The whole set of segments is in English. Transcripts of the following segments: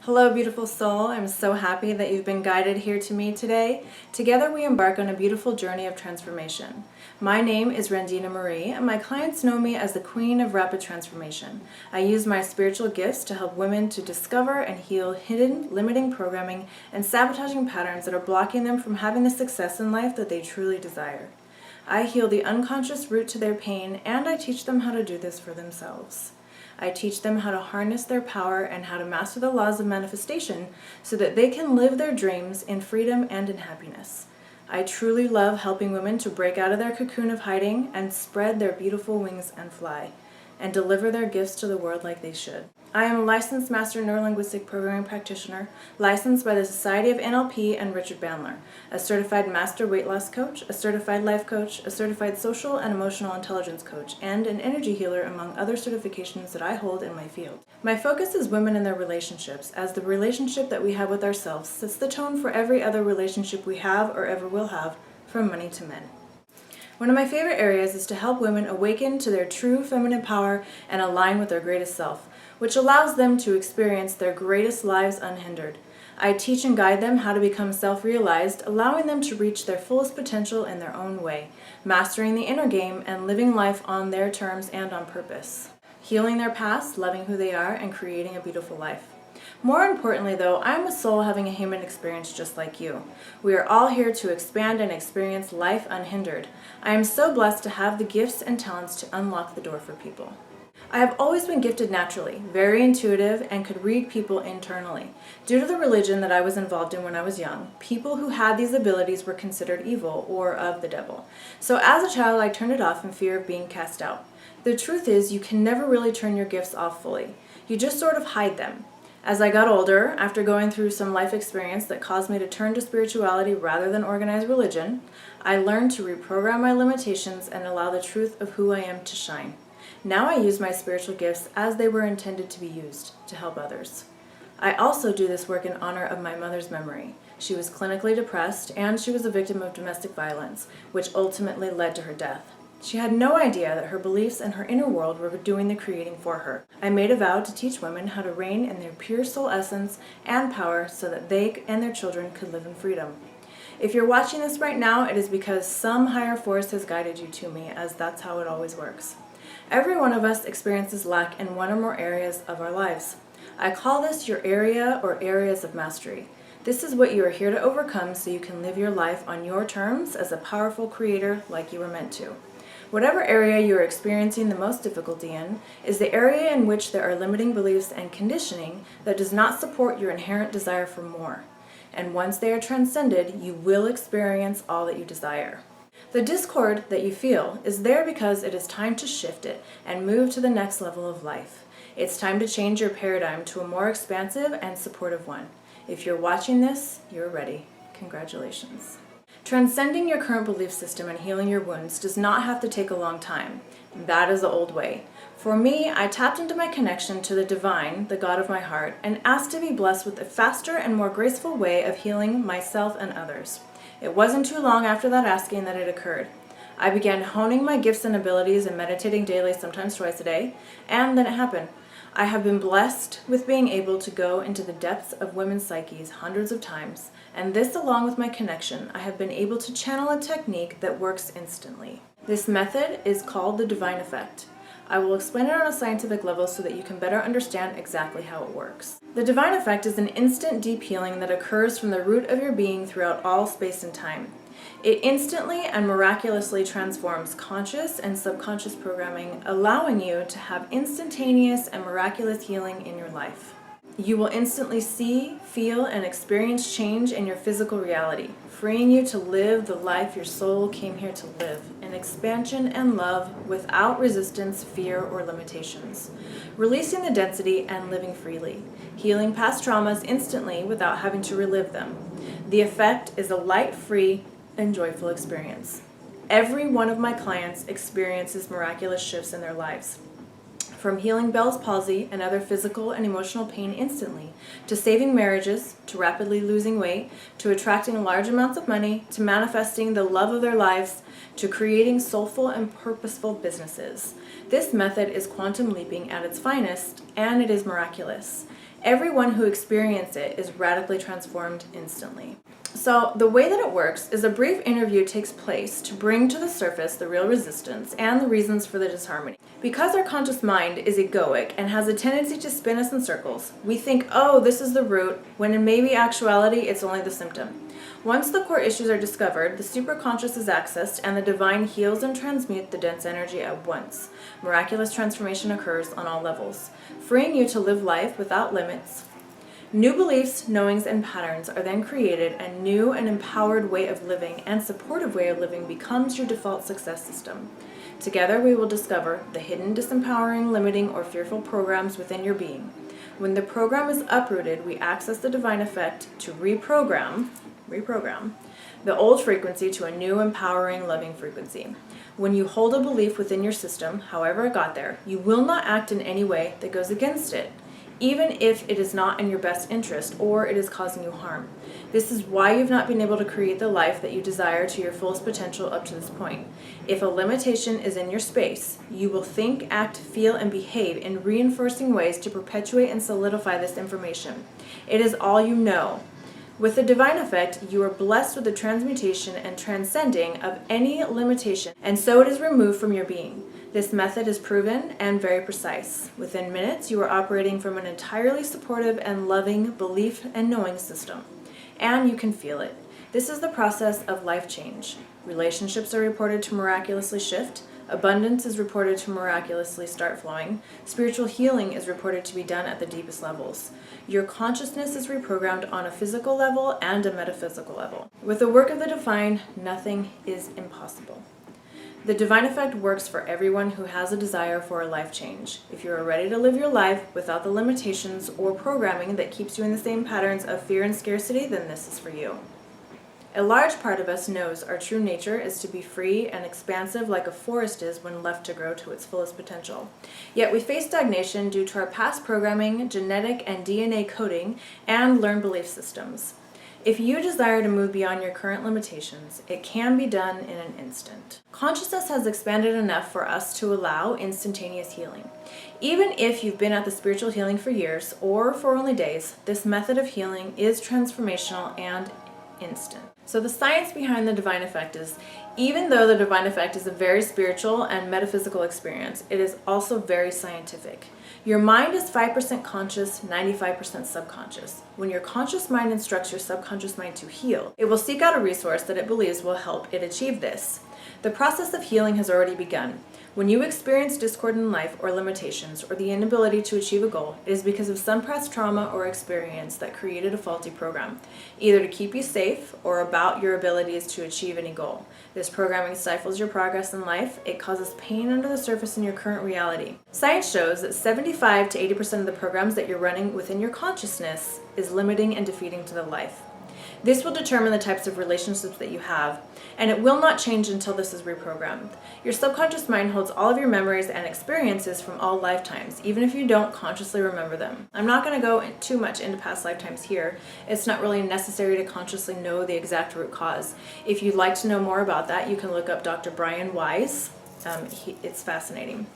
Hello, beautiful soul. I'm so happy that you've been guided here to me today. Together we embark on a beautiful journey of transformation. My name is Randina Marie, and my clients know me as the Queen of Rapid Transformation. I use my spiritual gifts to help women to discover and heal hidden, limiting programming and sabotaging patterns that are blocking them from having the success in life that they truly desire. I heal the unconscious root to their pain, and I teach them how to do this for themselves. I teach them how to harness their power and how to master the laws of manifestation so that they can live their dreams in freedom and in happiness. I truly love helping women to break out of their cocoon of hiding and spread their beautiful wings and fly, and deliver their gifts to the world like they should. I am a licensed Master Neurolinguistic Programming Practitioner, licensed by the Society of NLP and Richard Bandler, a certified Master Weight Loss Coach, a certified Life Coach, a certified Social and Emotional Intelligence Coach, and an Energy Healer, among other certifications that I hold in my field. My focus is women and their relationships, as the relationship that we have with ourselves sets the tone for every other relationship we have or ever will have, from money to men. One of my favorite areas is to help women awaken to their true feminine power and align with their greatest self, which allows them to experience their greatest lives unhindered. I teach and guide them how to become self-realized, allowing them to reach their fullest potential in their own way, mastering the inner game and living life on their terms and on purpose. Healing their past, loving who they are, and creating a beautiful life. More importantly, though, I'm a soul having a human experience just like you. We are all here to expand and experience life unhindered. I am so blessed to have the gifts and talents to unlock the door for people. I have always been gifted naturally, very intuitive, and could read people internally. Due to the religion that I was involved in when I was young, people who had these abilities were considered evil or of the devil. So as a child, I turned it off in fear of being cast out. The truth is, you can never really turn your gifts off fully. You just sort of hide them. As I got older, after going through some life experience that caused me to turn to spirituality rather than organized religion, I learned to reprogram my limitations and allow the truth of who I am to shine. Now I use my spiritual gifts as they were intended to be used, to help others. I also do this work in honor of my mother's memory. She was clinically depressed, and she was a victim of domestic violence, which ultimately led to her death. She had no idea that her beliefs and her inner world were doing the creating for her. I made a vow to teach women how to reign in their pure soul essence and power so that they and their children could live in freedom. If you're watching this right now, it is because some higher force has guided you to me, as that's how it always works. Every one of us experiences lack in one or more areas of our lives. I call this your area or areas of mastery. This is what you are here to overcome so you can live your life on your terms as a powerful creator like you were meant to. Whatever area you are experiencing the most difficulty in is the area in which there are limiting beliefs and conditioning that does not support your inherent desire for more. And once they are transcended, you will experience all that you desire. The discord that you feel is there because it is time to shift it and move to the next level of life. It's time to change your paradigm to a more expansive and supportive one. If you're watching this, you're ready. Congratulations. Transcending your current belief system and healing your wounds does not have to take a long time. That is the old way. For me, I tapped into my connection to the divine, the God of my heart, and asked to be blessed with a faster and more graceful way of healing myself and others. It wasn't too long after that asking that it occurred. I began honing my gifts and abilities and meditating daily, sometimes twice a day, and then it happened. I have been blessed with being able to go into the depths of women's psyches hundreds of times, and this, along with my connection, I have been able to channel a technique that works instantly. This method is called the divine effect. I will explain it on a scientific level so that you can better understand exactly how it works. The divine effect is an instant deep healing that occurs from the root of your being throughout all space and time. It instantly and miraculously transforms conscious and subconscious programming, allowing you to have instantaneous and miraculous healing in your life. You will instantly see, feel, and experience change in your physical reality, freeing you to live the life your soul came here to live, in expansion and love without resistance, fear, or limitations. Releasing the density and living freely, healing past traumas instantly without having to relive them. The effect is a light-free and joyful experience. Every one of my clients experiences miraculous shifts in their lives. From healing Bell's palsy and other physical and emotional pain instantly, to saving marriages, to rapidly losing weight, to attracting large amounts of money, to manifesting the love of their lives, to creating soulful and purposeful businesses. This method is quantum leaping at its finest, and it is miraculous. Everyone who experiences it is radically transformed instantly. So the way that it works is a brief interview takes place to bring to the surface the real resistance and the reasons for the disharmony. Because our conscious mind is egoic and has a tendency to spin us in circles, we think, oh, this is the root, when in maybe actuality it's only the symptom. Once the core issues are discovered, the superconscious is accessed and the divine heals and transmutes the dense energy at once. Miraculous transformation occurs on all levels, freeing you to live life without limits. New beliefs, knowings, and patterns are then created, and a new and empowered way of living and supportive way of living becomes your default success system. Together we will discover the hidden disempowering, limiting, or fearful programs within your being. When the program is uprooted, we access the divine effect to reprogram the old frequency to a new, empowering, loving frequency. When you hold a belief within your system, however it got there, you will not act in any way that goes against it, even if it is not in your best interest or it is causing you harm. This is why you've not been able to create the life that you desire to your fullest potential up to this point. If a limitation is in your space, you will think, act, feel, and behave in reinforcing ways to perpetuate and solidify this information. It is all you know. With the divine effect, you are blessed with the transmutation and transcending of any limitation, and so it is removed from your being. This method is proven and very precise. Within minutes, you are operating from an entirely supportive and loving belief and knowing system, and you can feel it. This is the process of life change. Relationships are reported to miraculously shift. Abundance is reported to miraculously start flowing. Spiritual healing is reported to be done at the deepest levels. Your consciousness is reprogrammed on a physical level and a metaphysical level. With the work of the divine, nothing is impossible. The divine effect works for everyone who has a desire for a life change. If you are ready to live your life without the limitations or programming that keeps you in the same patterns of fear and scarcity, then this is for you. A large part of us knows our true nature is to be free and expansive like a forest is when left to grow to its fullest potential. Yet we face stagnation due to our past programming, genetic and DNA coding, and learned belief systems. If you desire to move beyond your current limitations, it can be done in an instant. Consciousness has expanded enough for us to allow instantaneous healing. Even if you've been at the spiritual healing for years or for only days, this method of healing is transformational and instant. So the science behind the divine effect is, even though the divine effect is a very spiritual and metaphysical experience, it is also very scientific. Your mind is 5% conscious, 95% subconscious. When your conscious mind instructs your subconscious mind to heal, it will seek out a resource that it believes will help it achieve this. The process of healing has already begun. When you experience discord in life or limitations or the inability to achieve a goal, it is because of some past trauma or experience that created a faulty program, either to keep you safe or about your abilities to achieve any goal. This programming stifles your progress in life. It causes pain under the surface in your current reality. Science shows that 75 to 80% of the programs that you're running within your consciousness is limiting and defeating to the life. This will determine the types of relationships that you have, and it will not change until this is reprogrammed. Your subconscious mind holds all of your memories and experiences from all lifetimes, even if you don't consciously remember them. I'm not going to go too much into past lifetimes here. It's not really necessary to consciously know the exact root cause. If you'd like to know more about that, you can look up Dr. Brian Weiss. It's fascinating.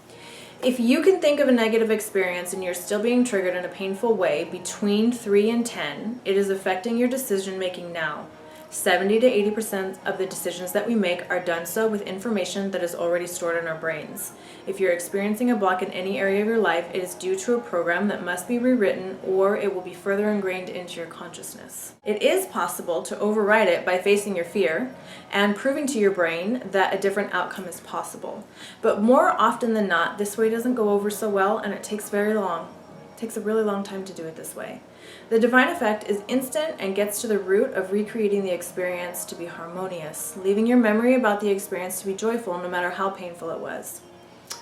If you can think of a negative experience and you're still being triggered in a painful way between 3 and 10, it is affecting your decision making now. 70 to 80% of the decisions that we make are done so with information that is already stored in our brains. If you're experiencing a block in any area of your life, it is due to a program that must be rewritten, or it will be further ingrained into your consciousness. It is possible to override it by facing your fear and proving to your brain that a different outcome is possible. But more often than not, this way doesn't go over so well, and it takes very long. It takes a really long time to do it this way. The divine effect is instant and gets to the root of recreating the experience to be harmonious, leaving your memory about the experience to be joyful no matter how painful it was.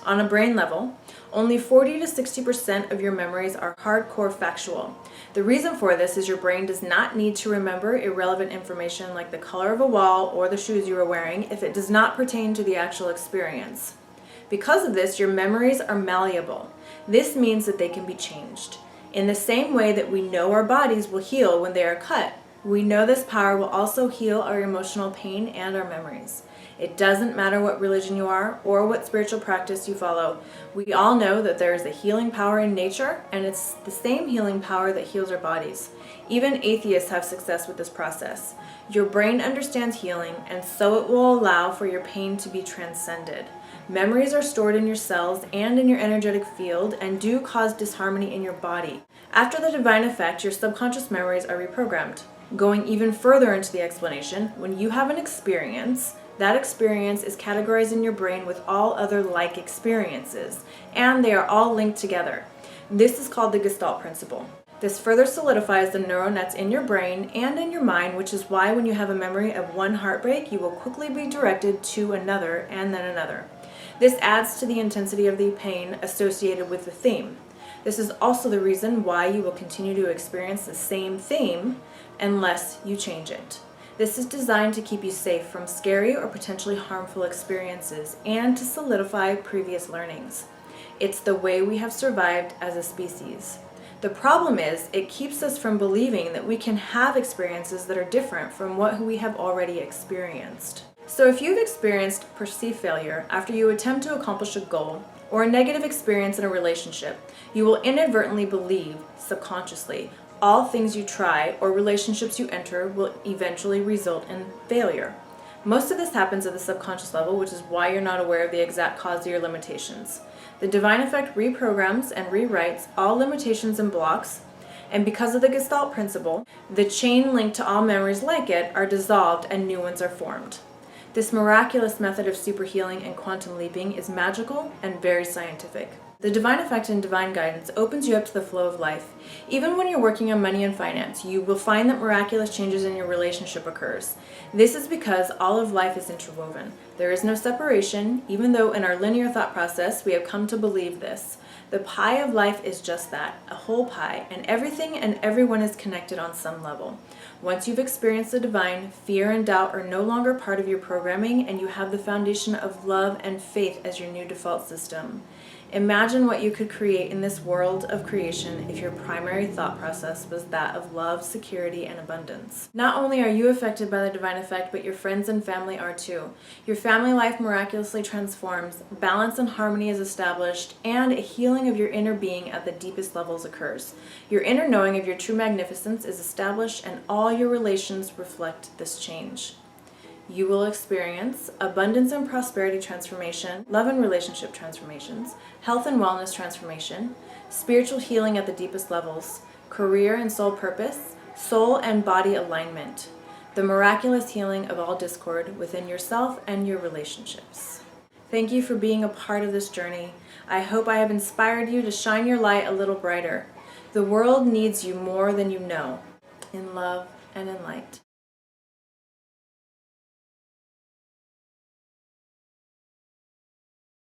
On a brain level, only 40 to 60% of your memories are hardcore factual. The reason for this is your brain does not need to remember irrelevant information like the color of a wall or the shoes you were wearing if it does not pertain to the actual experience. Because of this, your memories are malleable. This means that they can be changed. In the same way that we know our bodies will heal when they are cut, we know this power will also heal our emotional pain and our memories. It doesn't matter what religion you are or what spiritual practice you follow. We all know that there is a healing power in nature, and it's the same healing power that heals our bodies. Even atheists have success with this process. Your brain understands healing, and so it will allow for your pain to be transcended. Memories are stored in your cells and in your energetic field and do cause disharmony in your body. After the divine effect, your subconscious memories are reprogrammed. Going even further into the explanation, when you have an experience, that experience is categorized in your brain with all other like experiences, and they are all linked together. This is called the Gestalt Principle. This further solidifies the neural nets in your brain and in your mind, which is why when you have a memory of one heartbreak, you will quickly be directed to another and then another. This adds to the intensity of the pain associated with the theme. This is also the reason why you will continue to experience the same theme unless you change it. This is designed to keep you safe from scary or potentially harmful experiences and to solidify previous learnings. It's the way we have survived as a species. The problem is, it keeps us from believing that we can have experiences that are different from what we have already experienced. So if you've experienced perceived failure after you attempt to accomplish a goal, or a negative experience in a relationship, you will inadvertently believe, subconsciously, all things you try or relationships you enter will eventually result in failure. Most of this happens at the subconscious level, which is why you're not aware of the exact cause of your limitations. The divine effect reprograms and rewrites all limitations and blocks, and because of the Gestalt Principle, the chain linked to all memories like it are dissolved and new ones are formed. This miraculous method of super healing and quantum leaping is magical and very scientific. The divine effect and divine guidance opens you up to the flow of life. Even when you're working on money and finance, you will find that miraculous changes in your relationship occurs. This is because all of life is interwoven. There is no separation, even though in our linear thought process we have come to believe this. The pie of life is just that, a whole pie, and everything and everyone is connected on some level. Once you've experienced the divine, fear and doubt are no longer part of your programming, and you have the foundation of love and faith as your new default system. Imagine what you could create in this world of creation if your primary thought process was that of love, security, and abundance. Not only are you affected by the divine effect, but your friends and family are too. Your family life miraculously transforms, balance and harmony is established, and a healing of your inner being at the deepest levels occurs. Your inner knowing of your true magnificence is established, and all your relations reflect this change. You will experience abundance and prosperity transformation, love and relationship transformations, health and wellness transformation, spiritual healing at the deepest levels, career and soul purpose, soul and body alignment, the miraculous healing of all discord within yourself and your relationships. Thank you for being a part of this journey. I hope I have inspired you to shine your light a little brighter. The world needs you more than you know. In love and in light.